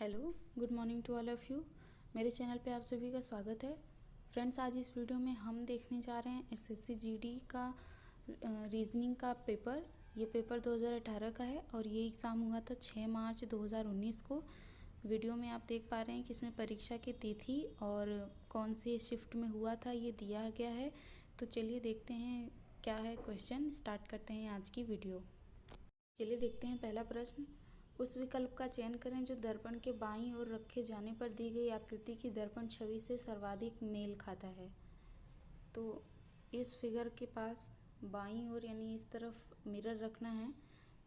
Hello, good morning to all of you. मेरे channel पे आप सभी का स्वागत है। फ्रेंड्स, आज इस वीडियो में हम देखने जा रहे हैं एसएससी जीडी का रीजनिंग का पेपर। ये पेपर 2018 का है और ये एग्ज़ाम हुआ था 6 मार्च 2019 को। वीडियो में आप देख पा रहे हैं कि इसमें परीक्षा की तिथि और कौन से शिफ्ट में हुआ था ये दिया गया है। तो चलिए देखते हैं क्या है क्वेश्चन। स्टार्ट करते हैं आज की वीडियो। चलिए देखते हैं पहला प्रश्न। उस विकल्प का चयन करें जो दर्पण के बाईं ओर रखे जाने पर दी गई आकृति की दर्पण छवि से सर्वाधिक मेल खाता है। तो इस फिगर के पास बाईं ओर यानी इस तरफ मिरर रखना है।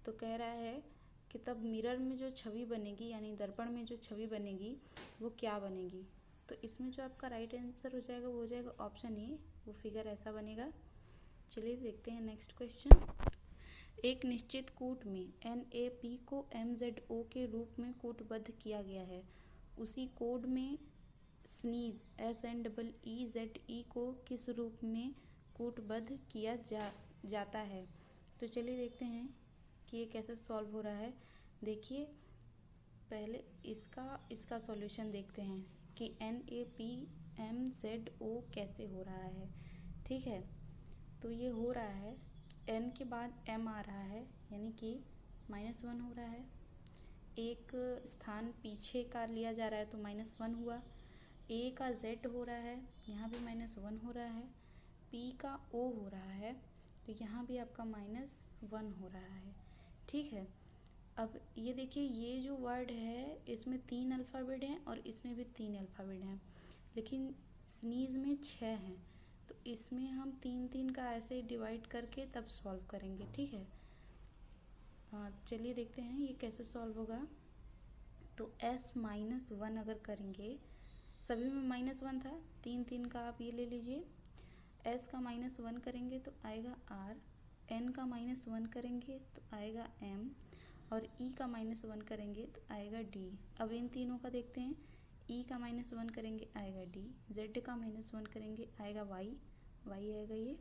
तो कह रहा है कि तब मिरर में जो छवि बनेगी यानी दर्पण में जो छवि बनेगी वो क्या बनेगी। तो इसमें जो आपका राइट आंसर हो जाएगा वो हो जाएगा ऑप्शन ए। वो फिगर ऐसा बनेगा। चलिए देखते हैं नेक्स्ट क्वेश्चन। एक निश्चित कूट में NaP को MZO के रूप में कूटबद्ध किया गया है। उसी कोड में स्नीज SNEEZE को किस रूप में कूटबद्ध किया जाता है। तो चलिए देखते हैं कि ये कैसे सॉल्व हो रहा है। देखिए पहले इसका सॉल्यूशन देखते हैं कि NaP MZO कैसे हो रहा है। ठीक है, तो ये हो रहा है n के बाद m आ रहा है यानी कि -1 हो रहा है। एक स्थान पीछे का लिया जा रहा है तो -1 हुआ। a का z हो रहा है, यहाँ भी -1 हो रहा है। p का o हो रहा है तो यहाँ भी आपका -1 हो रहा है। ठीक है, अब ये देखिए ये जो वर्ड है इसमें 3 अल्फ़ाबेट हैं और इसमें भी 3 अल्फ़ाबेट हैं, लेकिन स्नीज में 6 हैं। तो इसमें हम 3-3 का ऐसे डिवाइड करके तब सॉल्व करेंगे। ठीक है, चलिए देखते हैं ये कैसे सॉल्व होगा। तो S-1 अगर करेंगे, सभी में -1 था, 3-3 का आप ये ले लीजिए। S का -1 करेंगे तो आएगा R, N का -1 करेंगे तो आएगा M और E का -1 करेंगे तो आएगा D। अब इन तीनों का देखते हैं। E का -1 करेंगे आएगा D, Z का -1 करेंगे आएगा Y आएगा ये,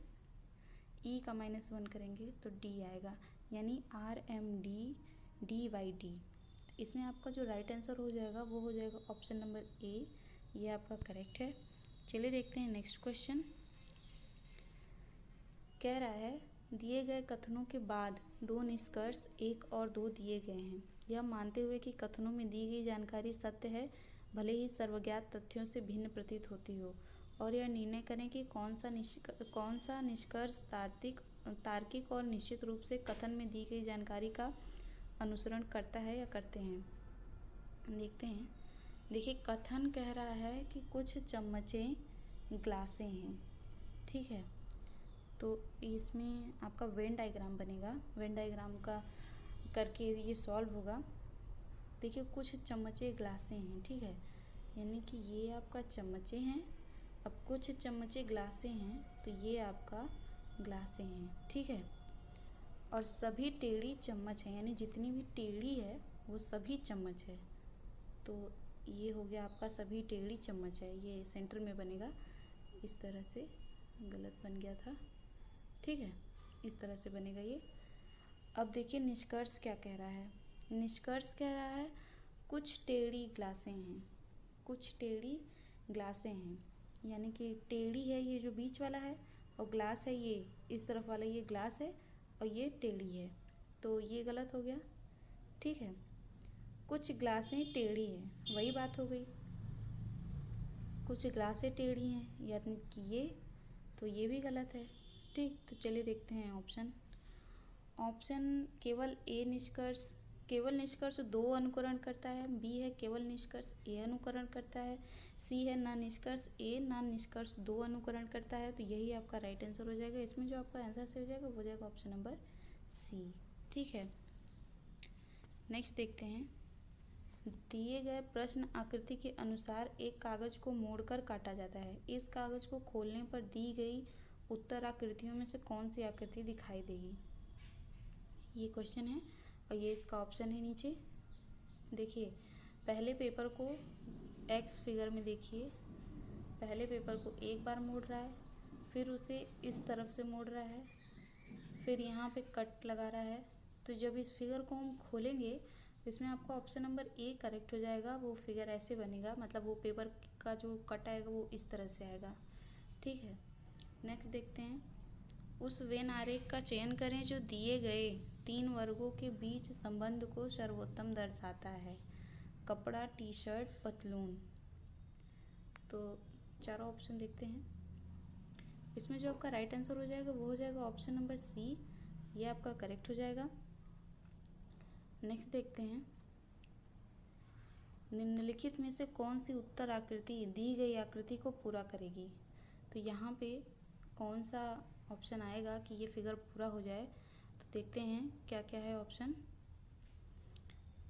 E का -1 करेंगे तो D आएगा, यानी RMD DYD। इसमें आपका जो राइट आंसर हो जाएगा वो हो जाएगा ऑप्शन नंबर ए। ये आपका करेक्ट है। चलिए देखते हैं नेक्स्ट क्वेश्चन। कह रहा है दिए गए कथनों के बाद 2 निष्कर्ष 1 और 2 दिए गए हैं। यह मानते हुए कि कथनों में दी गई जानकारी सत्य है, भले ही सर्वज्ञात तथ्यों से भिन्न प्रतीत होती हो, और यह निर्णय करें कि कौन सा निष्कर्ष तार्किक और निश्चित रूप से कथन में दी गई जानकारी का अनुसरण करता है या करते हैं। देखते हैं। देखिए कथन कह रहा है कि कुछ चम्मचें ग्लासें हैं। ठीक है, तो इसमें आपका वेन डायग्राम बनेगा। वेन डायग्राम का करके ये सॉल्व होगा। देखिए कुछ चम्मचें ग्लासें हैं। ठीक है, यानी कि ये आपका चम्मचें हैं। अब कुछ चम्मचें ग्लासें हैं तो ये आपका ग्लासें हैं। ठीक है, और सभी टेढ़ी चम्मच हैं, यानी जितनी भी टेढ़ी है वो सभी चम्मच है। तो ये हो गया आपका सभी टेढ़ी चम्मच है। ये सेंटर में बनेगा, इस तरह से गलत बन गया था। ठीक है, इस तरह से बनेगा ये। अब देखिए निष्कर्ष क्या कह रहा है। निष्कर्ष कह रहा है कुछ टेढ़ी ग्लासें हैं, कुछ टेढ़ी ग्लासें हैं, यानी कि टेढ़ी है ये जो बीच वाला है और ग्लास है ये इस तरफ वाला, ये ग्लास है और ये टेढ़ी है, तो ये गलत हो गया। ठीक है, कुछ ग्लासें टेढ़ी हैं, वही बात हो गई। कुछ ग्लासें टेढ़ी हैं यानी कि ये, तो ये भी गलत है। ठीक, तो चलिए देखते हैं ऑप्शन केवल निष्कर्ष 2 अनुकरण करता है, बी है केवल निष्कर्ष ए अनुकरण करता है, सी है ना निष्कर्ष ए ना निष्कर्ष 2 अनुकरण करता है। तो यही आपका राइट आंसर हो जाएगा। इसमें जो आपका आंसर से हो जाएगा वो हो जाएगा ऑप्शन नंबर सी। ठीक है, नेक्स्ट देखते हैं। दिए गए प्रश्न आकृति के अनुसार एक कागज को मोड़कर काटा जाता है। इस कागज को खोलने पर दी गई उत्तर आकृतियों में से कौन सी आकृति दिखाई देगी। ये क्वेश्चन है और ये इसका ऑप्शन है नीचे। देखिए पहले पेपर को एक्स फिगर में देखिए, पहले पेपर को एक बार मोड़ रहा है, फिर उसे इस तरफ से मोड़ रहा है, फिर यहाँ पे कट लगा रहा है। तो जब इस फिगर को हम खोलेंगे इसमें आपका ऑप्शन नंबर ए करेक्ट हो जाएगा। वो फिगर ऐसे बनेगा, मतलब वो पेपर का जो कट आएगा वो इस तरह से आएगा। ठीक है, नेक्स्ट देखते हैं। उस वेन आरेख का चयन करें जो दिए गए 3 वर्गों के बीच संबंध को सर्वोत्तम दर्शाता है। कपड़ा, टी शर्ट, पतलून। तो चारों ऑप्शन देखते हैं। इसमें जो आपका राइट आंसर हो जाएगा वो हो जाएगा ऑप्शन नंबर सी, ये आपका करेक्ट हो जाएगा। नेक्स्ट देखते हैं। निम्नलिखित में से कौन सी उत्तर आकृति दी गई आकृति को पूरा करेगी। तो यहाँ पे कौन सा ऑप्शन आएगा कि ये फिगर पूरा हो जाए। तो देखते हैं क्या क्या है ऑप्शन।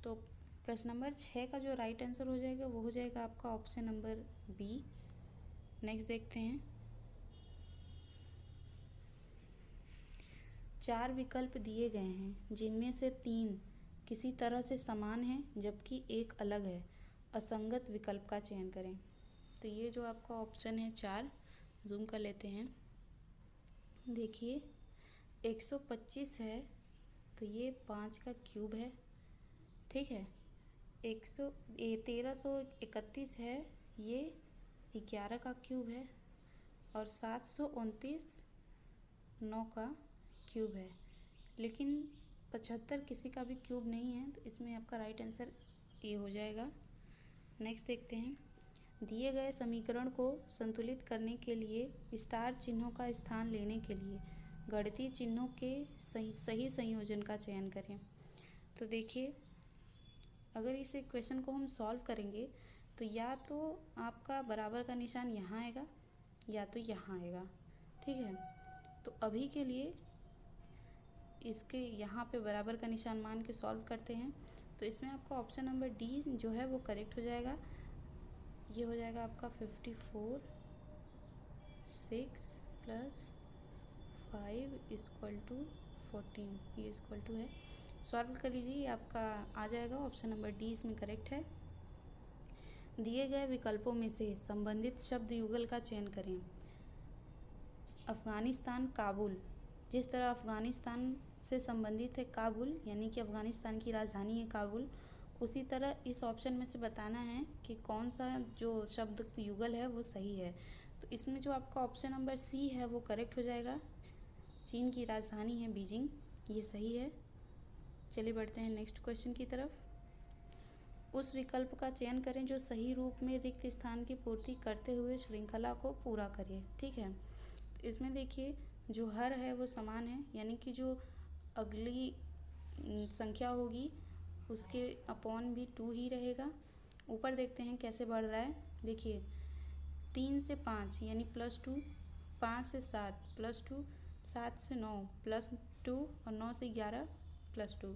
तो प्रश्न नंबर 6 का जो राइट आंसर हो जाएगा वो हो जाएगा आपका ऑप्शन नंबर बी। नेक्स्ट देखते हैं। 4 विकल्प दिए गए हैं जिनमें से 3 किसी तरह से समान है जबकि एक अलग है। असंगत विकल्प का चयन करें। तो ये जो आपका ऑप्शन है 4, जूम कर लेते हैं। देखिए 125 है तो ये 5 का क्यूब है। ठीक है, 1331 है, ये 11 का क्यूब है। और 729 9 का क्यूब है। लेकिन 75 किसी का भी क्यूब नहीं है, तो इसमें आपका राइट आंसर ए हो जाएगा। नेक्स्ट देखते हैं। दिए गए समीकरण को संतुलित करने के लिए स्टार चिन्हों का स्थान लेने के लिए गणितीय चिन्हों के सही संयोजन का चयन करें। तो देखिए, अगर इस इक्वेशन को हम सॉल्व करेंगे तो या तो आपका बराबर का निशान यहाँ आएगा या तो यहाँ आएगा। ठीक है, तो अभी के लिए इसके यहाँ पे बराबर का निशान मान के सॉल्व करते हैं। तो इसमें आपका ऑप्शन नंबर डी जो है वो करेक्ट हो जाएगा। ये हो जाएगा आपका 54 6 + 5 = 14, ये इक्वल टू है। सॉल्व कर लीजिए, आपका आ जाएगा ऑप्शन नंबर डी इसमें करेक्ट है। दिए गए विकल्पों में से संबंधित शब्द युगल का चयन करें। अफ़गानिस्तान, काबुल। जिस तरह अफ़गानिस्तान से संबंधित है काबुल, यानी कि अफ़गानिस्तान की राजधानी है काबुल, उसी तरह इस ऑप्शन में से बताना है कि कौन सा जो शब्द युगल है वो सही है। तो इसमें जो आपका ऑप्शन नंबर सी है वो करेक्ट हो जाएगा। चीन की राजधानी है बीजिंग, ये सही है। चलिए बढ़ते हैं नेक्स्ट क्वेश्चन की तरफ। उस विकल्प का चयन करें जो सही रूप में रिक्त स्थान की पूर्ति करते हुए श्रृंखला को पूरा करे। ठीक है, इसमें देखिए जो हर है वो समान है, यानी कि जो अगली संख्या होगी उसके अपॉन भी 2 ही रहेगा। ऊपर देखते हैं कैसे बढ़ रहा है। देखिए 3 से 5 यानी +2, 5 से 7 +2, 7 से 9 +2 और 9 से 11 +2।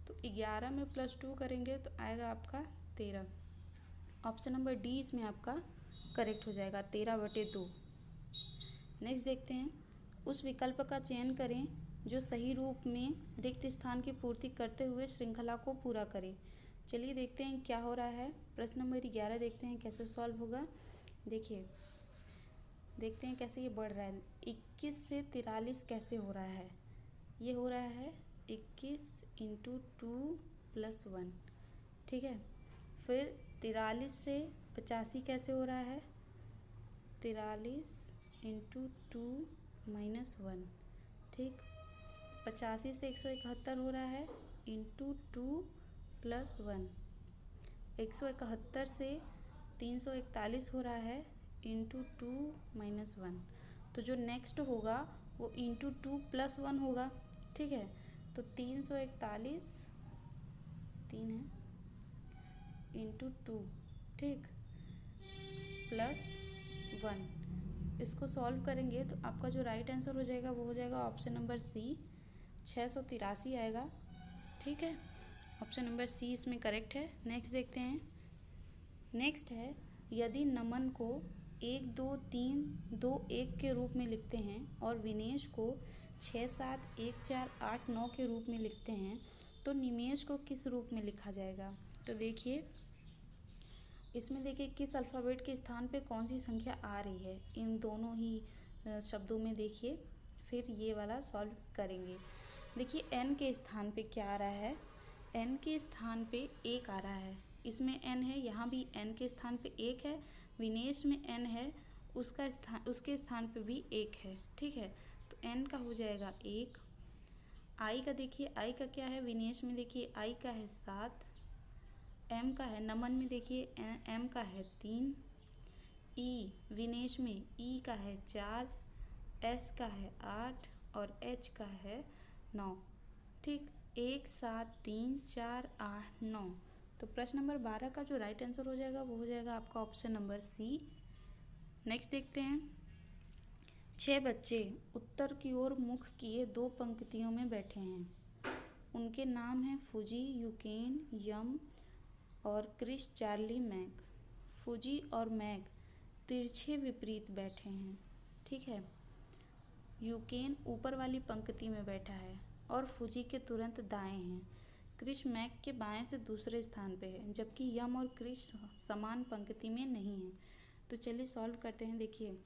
तो 11 में +2 करेंगे तो आएगा आपका 13। ऑप्शन नंबर डी इसमें आपका करेक्ट हो जाएगा, 13/2। नेक्स्ट देखते हैं। उस विकल्प का चयन करें जो सही रूप में रिक्त स्थान की पूर्ति करते हुए श्रृंखला को पूरा करे। चलिए देखते हैं क्या हो रहा है। प्रश्न नंबर 11 देखते हैं कैसे सॉल्व होगा। देखिए, देखते हैं कैसे ये बढ़ रहा है। 21 से 43 कैसे हो रहा है। ये हो रहा है 21 × 2 + 1। ठीक है, फिर 43 से 85 कैसे हो रहा है। 43 × 2 - 1। ठीक, 85 से 171 हो रहा है × 2 + 1। 171 से 341 हो रहा है × 2 - 1। तो जो नेक्स्ट होगा वो × 2 + 1 होगा। ठीक है, तो 341 3 है × 2, ठीक, +1। इसको सॉल्व करेंगे तो आपका जो राइट आंसर हो जाएगा वो हो जाएगा ऑप्शन नंबर सी, 683 आएगा। ठीक है, ऑप्शन नंबर सी इसमें करेक्ट है। नेक्स्ट देखते हैं। नेक्स्ट है, यदि नमन को 1 2 3 2 1 के रूप में लिखते हैं और विनेश को 6 7 1 4 8 9 के रूप में लिखते हैं तो निमेश को किस रूप में लिखा जाएगा। तो देखिए, इसमें देखिए किस अल्फ़ाबेट के स्थान पे कौन सी संख्या आ रही है, इन दोनों ही शब्दों में देखिए, फिर ये वाला सॉल्व करेंगे। देखिए n के स्थान पे क्या आ रहा है। n के स्थान पे 1 आ रहा है, इसमें n है, यहाँ भी n के स्थान पे 1 है, विनेश में n है, उसके स्थान पे भी 1 है। ठीक है, तो n का हो जाएगा 1। i का देखिए, i का क्या है, विनेश में देखिए i का है 7, m का है, नमन में देखिए m का है 3, e विनेश में e का है 4, s का है 8 और h का है 9। ठीक, 1 7 3 4 8 9। तो प्रश्न नंबर 12 का जो राइट आंसर हो जाएगा वो हो जाएगा आपका ऑप्शन नंबर सी। नेक्स्ट देखते हैं। 6 बच्चे उत्तर की ओर मुख किए 2 पंक्तियों में बैठे हैं। उनके नाम हैं फूजी, यूकेन, यम और क्रिस, चार्ली, मैक। फूजी और मैक तिरछे विपरीत बैठे हैं। ठीक है, यूकेन ऊपर वाली पंक्ति में बैठा है और फूजी के तुरंत दाएं हैं। क्रिस मैक के बाएं से दूसरे स्थान पे है, जबकि यम और क्रिस समान पंक्ति में नहीं है। तो चलिए सॉल्व करते हैं। देखिए,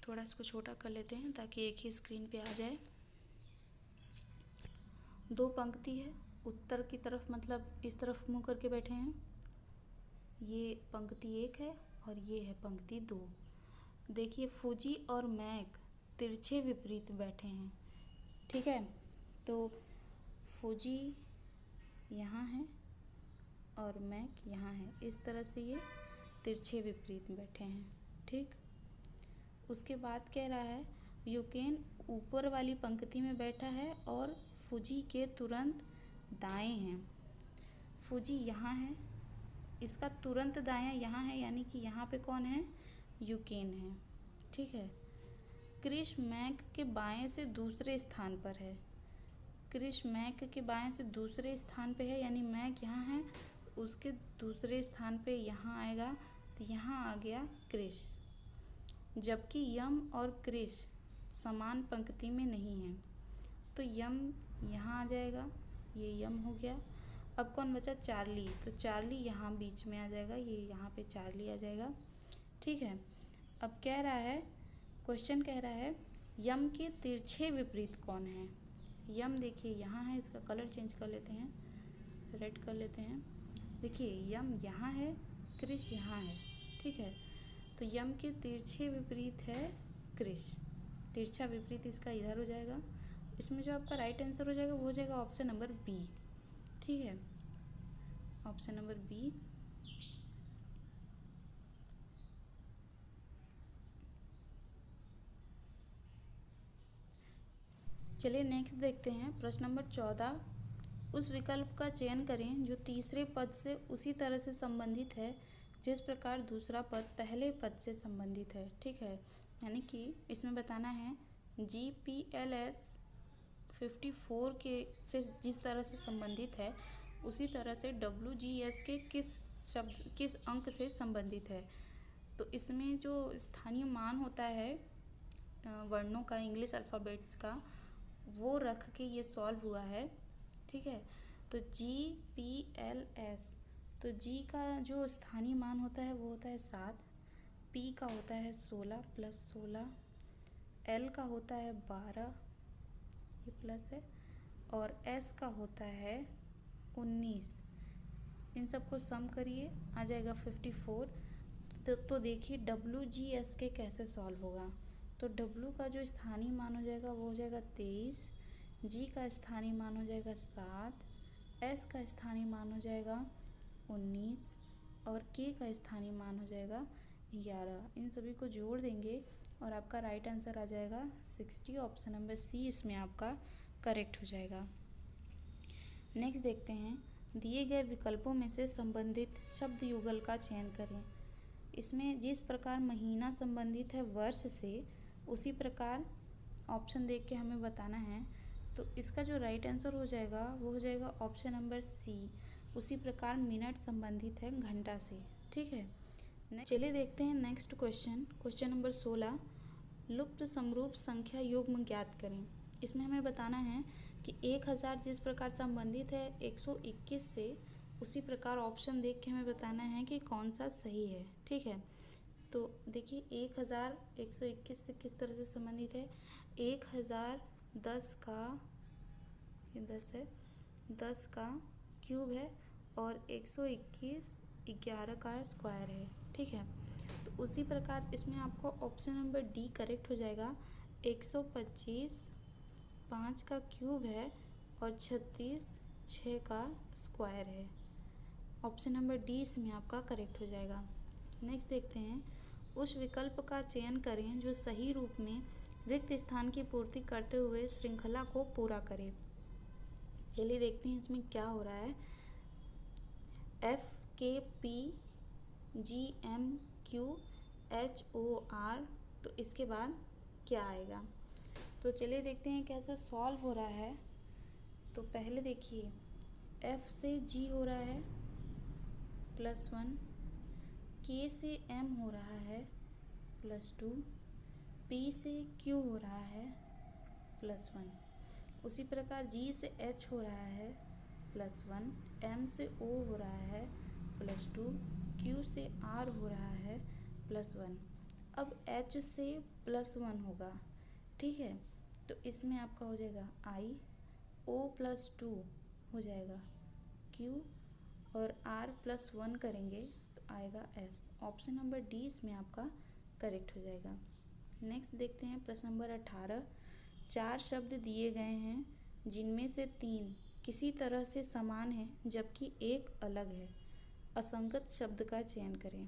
थोड़ा इसको छोटा कर लेते हैं ताकि एक ही स्क्रीन पे आ जाए। 2 पंक्ति है, उत्तर की तरफ मतलब इस तरफ मुँह करके बैठे हैं। ये पंक्ति 1 है और ये है पंक्ति 2। देखिए, फूजी और मैक तिरछे विपरीत बैठे हैं। ठीक है, तो फूजी यहाँ है और मैक यहाँ है, इस तरह से ये तिरछे विपरीत बैठे हैं। ठीक, उसके बाद कह रहा है यूकेन ऊपर वाली पंक्ति में बैठा है और फूजी के तुरंत दाएं हैं। फूजी यहाँ है, इसका तुरंत दायां यहाँ है, यानी कि यहाँ पे कौन है, यूकेन है। ठीक है, क्रिस मैक के बाएं से दूसरे स्थान पर है। क्रिस मैक के बाएं से दूसरे स्थान पे है, यानी मैक यहाँ है, उसके दूसरे स्थान पे यहाँ आएगा, तो यहाँ आ गया क्रिस। जबकि यम और क्रिस समान पंक्ति में नहीं है, तो यम यहाँ आ जाएगा, ये यम हो गया। अब कौन बचा, चार्ली। तो चार्ली यहाँ बीच में आ जाएगा, ये यहाँ पे चार्ली आ जाएगा। ठीक है, अब कह रहा है, क्वेश्चन कह रहा है यम के तिरछे विपरीत कौन है। यम देखिए यहाँ है, इसका कलर चेंज कर लेते हैं, रेड कर लेते हैं। देखिए, यम यहाँ है, क्रिस यहाँ है। ठीक है, तो यम के तिरछे विपरीत है क्रिस, तिरछा विपरीत इसका इधर हो जाएगा। इसमें जो आपका राइट आंसर हो जाएगा वो हो जाएगा ऑप्शन नंबर बी। ठीक है, ऑप्शन नंबर बी। चलिए नेक्स्ट देखते हैं। प्रश्न नंबर 14, उस विकल्प का चयन करें जो तीसरे पद से उसी तरह से संबंधित है जिस प्रकार दूसरा पद पहले पद से संबंधित है। ठीक है, यानी कि इसमें बताना है GPLS 54 के से जिस तरह से संबंधित है उसी तरह से WGS के किस अंक से संबंधित है। तो इसमें जो स्थानीय मान होता है वर्णों का, इंग्लिश अल्फ़ाबेट्स का, वो रख के ये सॉल्व हुआ है। ठीक है, तो GPLS, तो G का जो स्थानीय मान होता है वो होता है 7, P का होता है 16 + 16, L का होता है 12, ये प्लस है, और S का होता है 19। इन सबको सम करिए, आ जाएगा 54। तो देखिए WGS के कैसे सॉल्व होगा। तो W का जो स्थानीय मान हो जाएगा वो हो जाएगा 23, G का स्थानीय मान हो जाएगा 7, S का स्थानीय मान हो जाएगा 19 और K का स्थानीय मान हो जाएगा 11। इन सभी को जोड़ देंगे और आपका राइट आंसर आ जाएगा 60। ऑप्शन नंबर सी इसमें आपका करेक्ट हो जाएगा। नेक्स्ट देखते हैं, दिए गए विकल्पों में से संबंधित शब्द युगल का चयन करें। इसमें जिस प्रकार महीना संबंधित है वर्ष से, उसी प्रकार ऑप्शन देख के हमें बताना है। तो इसका जो राइट आंसर हो जाएगा वो हो जाएगा ऑप्शन नंबर सी, उसी प्रकार मिनट संबंधित है घंटा से। ठीक है, चलिए देखते हैं नेक्स्ट क्वेश्चन। क्वेश्चन नंबर 16, लुप्त समरूप संख्या युग्म ज्ञात करें। इसमें हमें बताना है कि 1000 जिस प्रकार संबंधित है 121 से, उसी प्रकार ऑप्शन देख के हमें बताना है कि कौन सा सही है। ठीक है, तो देखिए 1000 121 से किस तरह से संबंधित है। 1000 10 का, ये 10 है, 10 का क्यूब है और 121 11 का स्क्वायर है। ठीक है, तो उसी प्रकार इसमें आपको ऑप्शन नंबर डी करेक्ट हो जाएगा। 125 5 का क्यूब है और 36 6 का स्क्वायर है। ऑप्शन नंबर डी इसमें आपका करेक्ट हो जाएगा। नेक्स्ट देखते हैं, उस विकल्प का चयन करें जो सही रूप में रिक्त स्थान की पूर्ति करते हुए श्रृंखला को पूरा करे। चलिए देखते हैं इसमें क्या हो रहा है। FKPGMQHOR, तो इसके बाद क्या आएगा, तो चलिए देखते हैं कैसे सॉल्व हो रहा है। तो पहले देखिए, F से G हो रहा है +1, K से M हो रहा है +2, P से Q हो रहा है +1, उसी प्रकार G से H हो रहा है +1, M से O हो रहा है +2, Q से R हो रहा है +1। अब H से +1 होगा। ठीक है, तो इसमें आपका हो जाएगा I, O +2 हो जाएगा Q और R +1 करेंगे तो आएगा S। ऑप्शन नंबर डी इसमें आपका करेक्ट हो जाएगा। नेक्स्ट देखते हैं प्रश्न नंबर 18। 4 शब्द दिए गए हैं जिनमें से 3 किसी तरह से समान है जबकि एक अलग है। असंगत शब्द का चयन करें।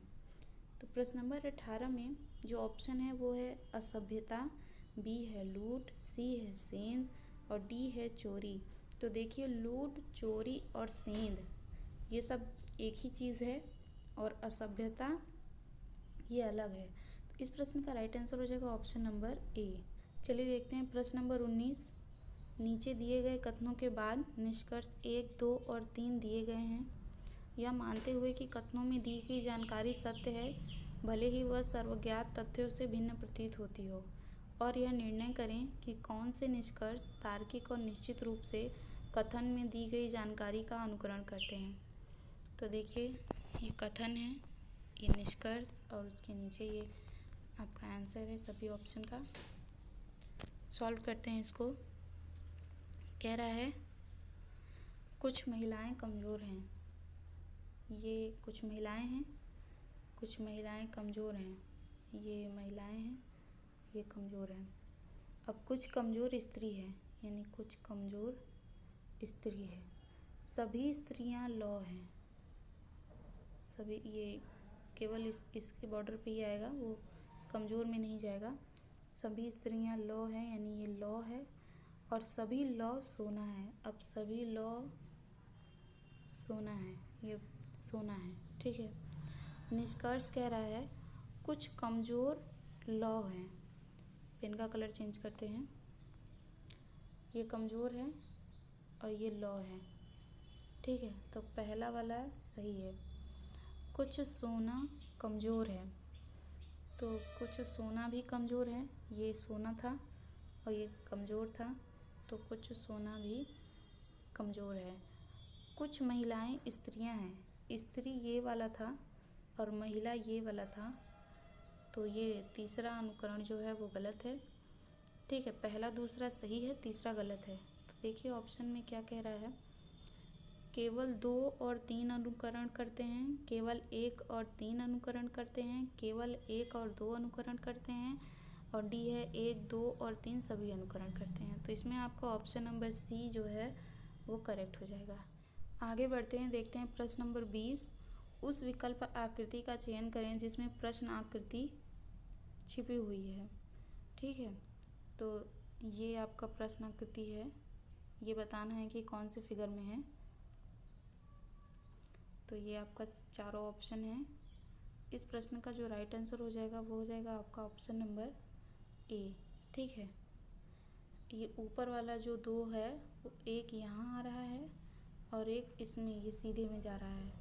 तो प्रश्न नंबर 18 में जो ऑप्शन है वो है असभ्यता, बी है लूट, सी है सेंध और डी है चोरी। तो देखिए, लूट, चोरी और सेंध ये सब एक ही चीज़ है और असभ्यता ये अलग है। तो इस प्रश्न का राइट आंसर हो जाएगा ऑप्शन नंबर ए। चलिए देखते हैं प्रश्न नंबर 19। नीचे दिए गए कथनों के बाद निष्कर्ष 1, 2 और 3 दिए गए हैं। यह मानते हुए कि कथनों में दी गई जानकारी सत्य है, भले ही वह सर्वज्ञात तथ्यों से भिन्न प्रतीत होती हो, और यह निर्णय करें कि कौन से निष्कर्ष तार्किक और निश्चित रूप से कथन में दी गई जानकारी का अनुकरण करते हैं। तो देखिए, ये कथन है, ये निष्कर्ष और उसके नीचे ये आपका आंसर है सभी ऑप्शन का। सॉल्व करते हैं इसको। कह रहा है कुछ महिलाएं कमज़ोर हैं। ये कुछ महिलाएं हैं, कुछ महिलाएं कमज़ोर हैं, ये महिलाएं हैं, ये कमज़ोर हैं। अब कुछ कमज़ोर स्त्री है, यानी कुछ कमज़ोर स्त्री है। सभी स्त्रियां लौ हैं। सभी, ये केवल इसके बॉर्डर पे ही आएगा, वो कमज़ोर में नहीं जाएगा। सभी स्त्रियां लौ हैं, यानी ये लौ है। और सभी लौ सोना है। अब सभी लौ सोना है, ये सोना है। ठीक है, निष्कर्ष कह रहा है कुछ कमज़ोर लौ हैं। पेन का कलर चेंज करते हैं। ये कमज़ोर है और ये लौ है। ठीक है, तो पहला वाला सही है। कुछ सोना कमज़ोर है, तो कुछ सोना भी कमज़ोर है। ये सोना था और ये कमज़ोर था, तो कुछ सोना भी कमज़ोर है। कुछ महिलाएं स्त्रियां हैं। स्त्री ये वाला था और महिला ये वाला था, तो ये तीसरा अनुकरण जो है वो गलत है। ठीक है, पहला दूसरा सही है, तीसरा गलत है। तो देखिए ऑप्शन में क्या कह रहा है, केवल 2 और 3 अनुकरण करते हैं, केवल 1 और 3 अनुकरण करते हैं, केवल 1 और 2 अनुकरण करते हैं, और डी है 1, 2 और 3 सभी अनुकरण करते हैं। तो इसमें आपका ऑप्शन नंबर सी जो है वो करेक्ट हो जाएगा। आगे बढ़ते हैं, देखते हैं प्रश्न नंबर 20। उस विकल्प आकृति का चयन करें जिसमें प्रश्न आकृति छिपी हुई है। ठीक है, तो ये आपका प्रश्न आकृति है, ये बताना है कि कौन से फिगर में है। तो ये आपका चारों ऑप्शन है। इस प्रश्न का जो राइट आंसर हो जाएगा वो हो जाएगा आपका ऑप्शन नंबर ए। ठीक है, ये ऊपर वाला जो 2 है वो एक यहाँ आ रहा है और एक इसमें, ये सीधे में जा रहा है,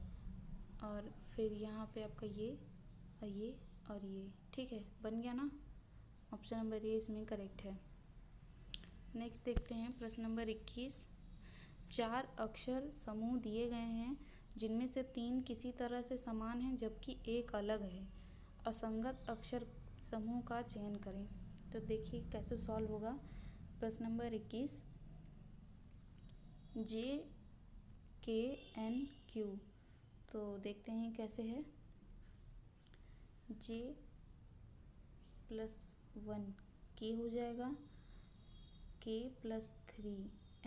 और फिर यहाँ पे आपका ये और ये और ये। ठीक है, बन गया ना। ऑप्शन नंबर ए इसमें करेक्ट है। नेक्स्ट देखते हैं प्रश्न नंबर 21। 4 अक्षर समूह दिए गए हैं जिनमें से 3 किसी तरह से समान हैं जबकि एक अलग है। असंगत अक्षर समूह का चयन करें। तो देखिए कैसे सॉल्व होगा। प्रश्न नंबर 21, जे KNQ। तो देखते हैं कैसे है। J + 1 K हो जाएगा, K + 3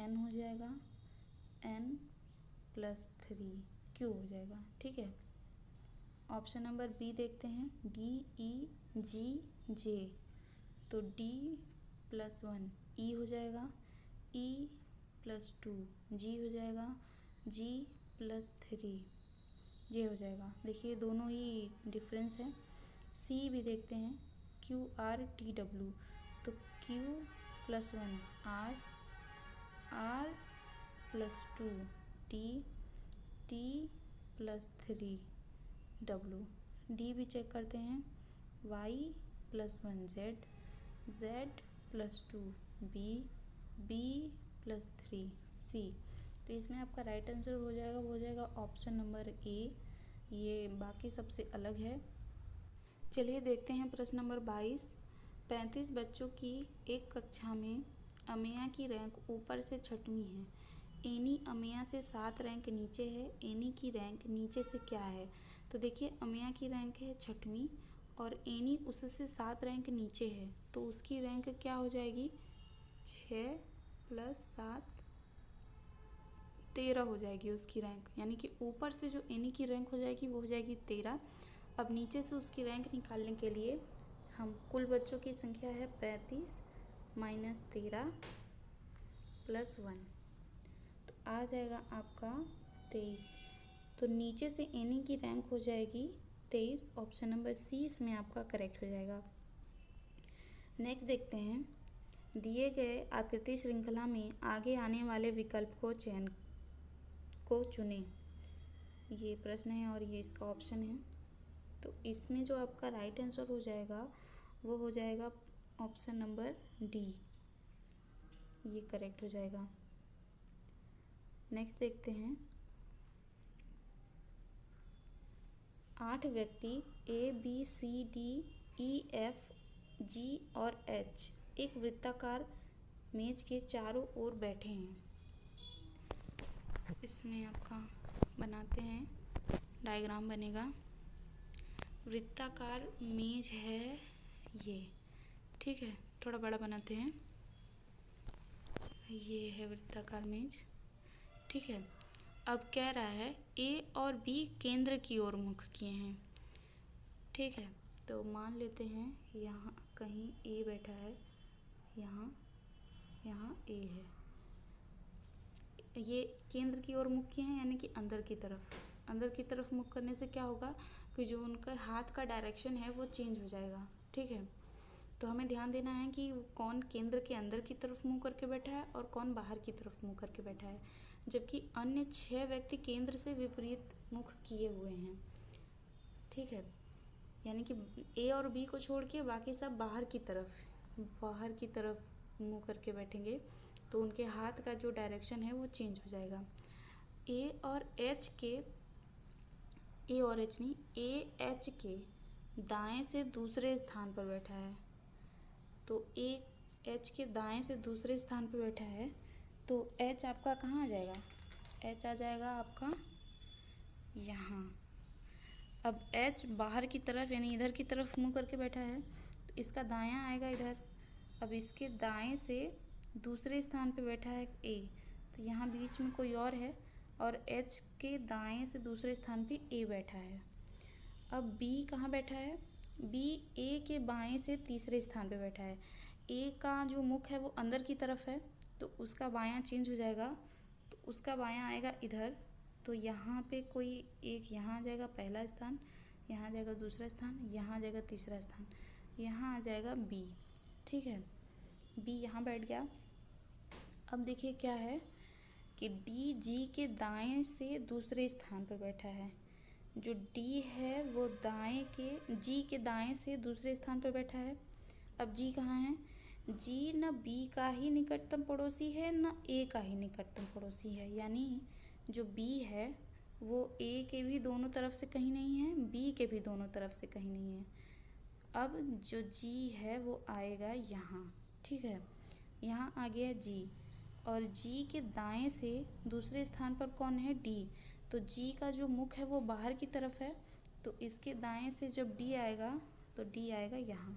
N हो जाएगा, N + 3 Q हो जाएगा। ठीक है, ऑप्शन नंबर बी देखते हैं, DEGJ। तो D + 1 E हो जाएगा, E + 2 G हो जाएगा, G + 3 J हो जाएगा। देखिए दोनों ही डिफरेंस है। C भी देखते हैं, QRTW। तो Q + 1 R, R + 2 T, T + 3 W। D भी चेक करते हैं, Y + 1 Z, Z + 2 B, B + 3 C। तो इसमें आपका राइट आंसर हो जाएगा, वो हो जाएगा ऑप्शन नंबर ए। ये बाकी सबसे अलग है। चलिए देखते हैं प्रश्न नंबर 22। 35 बच्चों की एक कक्षा में अमेया की रैंक ऊपर से 6वीं है। एनी अमेया से 7 रैंक नीचे है। एनी की रैंक नीचे से क्या है? तो देखिए अमेया की रैंक है 6वीं और एनी उससे 7 रैंक नीचे है, तो उसकी रैंक क्या हो जाएगी? 6 + 7 13 हो जाएगी उसकी रैंक। यानी कि ऊपर से जो एनी की रैंक हो जाएगी वो हो जाएगी 13। अब नीचे से उसकी रैंक निकालने के लिए हम कुल बच्चों की संख्या है 35 - 13 + 1, तो आ जाएगा आपका 23। तो नीचे से एनी की रैंक हो जाएगी 23। ऑप्शन नंबर सी इसमें आपका करेक्ट हो जाएगा। नेक्स्ट देखते हैं, दिए गए आकृति श्रृंखला में आगे आने वाले विकल्प को चुनें। ये प्रश्न है और ये इसका ऑप्शन है। तो इसमें जो आपका राइट आंसर हो जाएगा वो हो जाएगा ऑप्शन नंबर डी, ये करेक्ट हो जाएगा। नेक्स्ट देखते हैं, 8 व्यक्ति ABCDEFG और H एक वृत्ताकार मेज के चारों ओर बैठे हैं। इसमें आपका बनाते हैं, डायग्राम बनेगा। वृत्ताकार मेज है ये, ठीक है, थोड़ा बड़ा बनाते हैं। ये है वृत्ताकार मेज, ठीक है। अब कह रहा है ए और बी केंद्र की ओर मुख किए हैं, ठीक है। तो मान लेते हैं यहाँ कहीं ए बैठा है, यहाँ ए है। ये केंद्र की ओर मुख किए हैं यानी कि अंदर की तरफ मुख करने से क्या होगा कि जो उनका हाथ का डायरेक्शन है वो चेंज हो जाएगा, ठीक है। तो हमें ध्यान देना है कि कौन केंद्र के अंदर की तरफ मुँह करके बैठा है और कौन बाहर की तरफ मुँह करके बैठा है, जबकि अन्य 6 व्यक्ति केंद्र से विपरीत मुख किए हुए हैं, ठीक है। यानी कि ए और बी को छोड़ के बाकी सब बाहर की तरफ मुँह करके बैठेंगे, तो उनके हाथ का जो डायरेक्शन है वो चेंज हो जाएगा। ए और एच के दाएं से दूसरे स्थान पर बैठा है। तो ए एच के दाएं से दूसरे स्थान पर बैठा है, तो एच आपका कहाँ आ जाएगा? एच आ जाएगा आपका यहाँ। अब एच बाहर की तरफ यानी इधर की तरफ मुँह करके बैठा है, तो इसका दायां आएगा इधर। अब इसके दाएं से दूसरे स्थान पे बैठा है ए, तो यहाँ बीच में कोई और है, और एच के दाएं से दूसरे स्थान पे ए बैठा है। अब बी कहाँ बैठा है? बी ए के बाएं से तीसरे स्थान पे बैठा है। ए का जो मुख है वो अंदर की तरफ है, तो उसका बायां चेंज हो जाएगा, तो उसका बायां आएगा इधर। तो यहाँ पे कोई एक यहाँ आ जाएगा पहला स्थान, यहाँ आ जाएगा दूसरा स्थान, यहाँ आ जाएगा तीसरा स्थान, यहाँ आ जाएगा बी, ठीक है। बी यहाँ बैठ गया। अब देखिए क्या है कि डी जी के दाएं से दूसरे स्थान पर बैठा है। जो डी है वो जी के दाएं से दूसरे स्थान पर बैठा है। अब जी कहाँ है? जी न बी का ही निकटतम पड़ोसी है न ए का ही निकटतम पड़ोसी है, यानी जो बी है वो ए के भी दोनों तरफ से कहीं नहीं है, बी के भी दोनों तरफ से कहीं नहीं है। अब जो जी है वो आएगा यहाँ, ठीक है, यहाँ आ गया जी। और जी के दाएं से दूसरे स्थान पर कौन है, डी। तो जी का जो मुख है वो बाहर की तरफ है, तो इसके दाएं से जब डी आएगा तो डी आएगा यहाँ।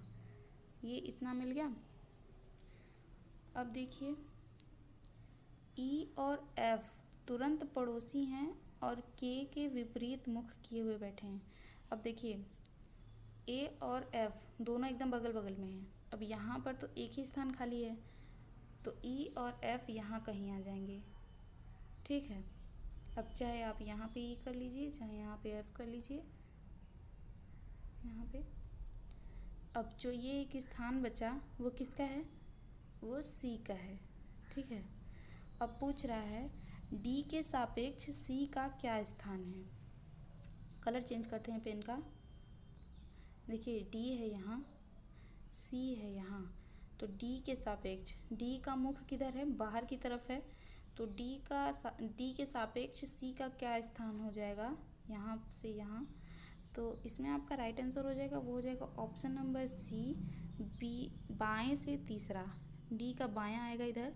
ये इतना मिल गया। अब देखिए ई और एफ तुरंत पड़ोसी हैं और के विपरीत मुख किए हुए बैठे हैं। अब देखिए ए और एफ दोनों एकदम बगल बगल में हैं। अब यहाँ पर तो एक ही स्थान खाली है, तो ई और एफ यहाँ कहीं आ जाएंगे, ठीक है। अब चाहे आप यहाँ पे ई कर लीजिए, चाहे यहाँ पे एफ कर लीजिए, यहाँ पे। अब जो ये एक स्थान बचा वो किसका है, वो सी का है, ठीक है। अब पूछ रहा है डी के सापेक्ष सी का क्या स्थान है। कलर चेंज करते हैं पेन का। देखिए डी है यहाँ, सी है यहाँ, तो डी के सापेक्ष, डी का मुख किधर है, बाहर की तरफ है, तो डी के सापेक्ष सी का क्या स्थान हो जाएगा, यहाँ से यहाँ। तो इसमें आपका राइट आंसर हो जाएगा, वो हो जाएगा ऑप्शन नंबर सी, बी, बाएं से तीसरा। डी का बायां आएगा इधर,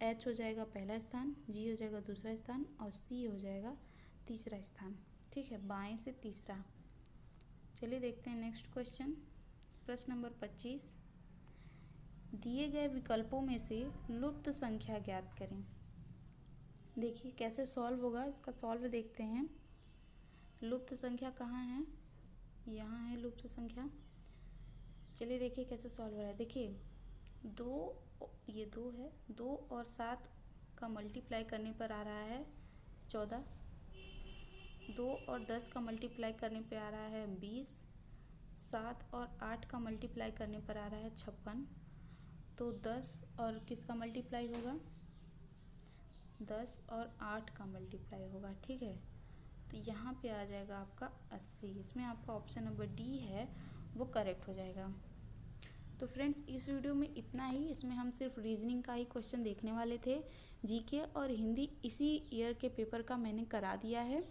एच हो जाएगा पहला स्थान, जी हो जाएगा दूसरा स्थान और सी हो जाएगा तीसरा स्थान, ठीक है, बाएं से तीसरा। चलिए देखते हैं नेक्स्ट क्वेश्चन। प्रश्न नंबर 25, दिए गए विकल्पों में से लुप्त संख्या ज्ञात करें। देखिए कैसे सॉल्व होगा, इसका सॉल्व देखते हैं। लुप्त संख्या कहाँ है, यहाँ है लुप्त संख्या। चलिए देखिए कैसे सॉल्व हो रहा है। देखिए ये 2 है, 2 और 7 का मल्टीप्लाई करने पर आ रहा है 14, 2 और 10 का मल्टीप्लाई करने पे आ रहा है 20, 7 और 8 का मल्टीप्लाई करने पर आ रहा है 56। तो 10 और किसका मल्टीप्लाई होगा, 10 और 8 का मल्टीप्लाई होगा, ठीक है। तो यहाँ पे आ जाएगा आपका 80। इसमें आपका ऑप्शन नंबर डी है वो करेक्ट हो जाएगा। तो फ्रेंड्स इस वीडियो में इतना ही। इसमें हम सिर्फ रीजनिंग का ही क्वेश्चन देखने वाले थे। जीके और हिंदी इसी ईयर के पेपर का मैंने करा दिया है।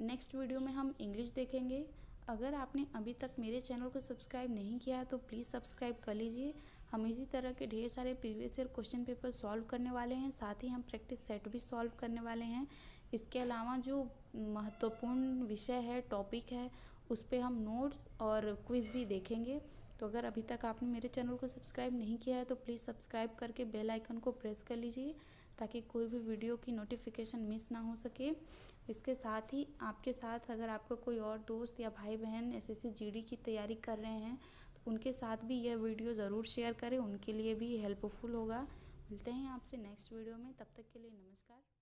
नेक्स्ट वीडियो में हम इंग्लिश देखेंगे। अगर आपने अभी तक मेरे चैनल को सब्सक्राइब नहीं किया है तो प्लीज़ सब्सक्राइब कर लीजिए। हम इसी तरह के ढेर सारे previous year question paper solve करने वाले हैं, साथ ही हम प्रैक्टिस सेट भी सॉल्व करने वाले हैं। इसके अलावा जो महत्वपूर्ण विषय है, टॉपिक है, उस पर हम नोट्स और क्विज़ भी देखेंगे। तो अगर अभी तक आपने मेरे चैनल को सब्सक्राइब नहीं किया है तो प्लीज़ सब्सक्राइब करके बेल आइकन को प्रेस कर लीजिए ताकि कोई भी वीडियो की नोटिफिकेशन मिस ना हो सके। इसके साथ ही आपके साथ अगर आपका कोई और दोस्त या भाई बहन एसएससी जीडी की तैयारी कर रहे हैं तो उनके साथ भी यह वीडियो ज़रूर शेयर करें, उनके लिए भी हेल्पफुल होगा। मिलते हैं आपसे नेक्स्ट वीडियो में, तब तक के लिए नमस्कार।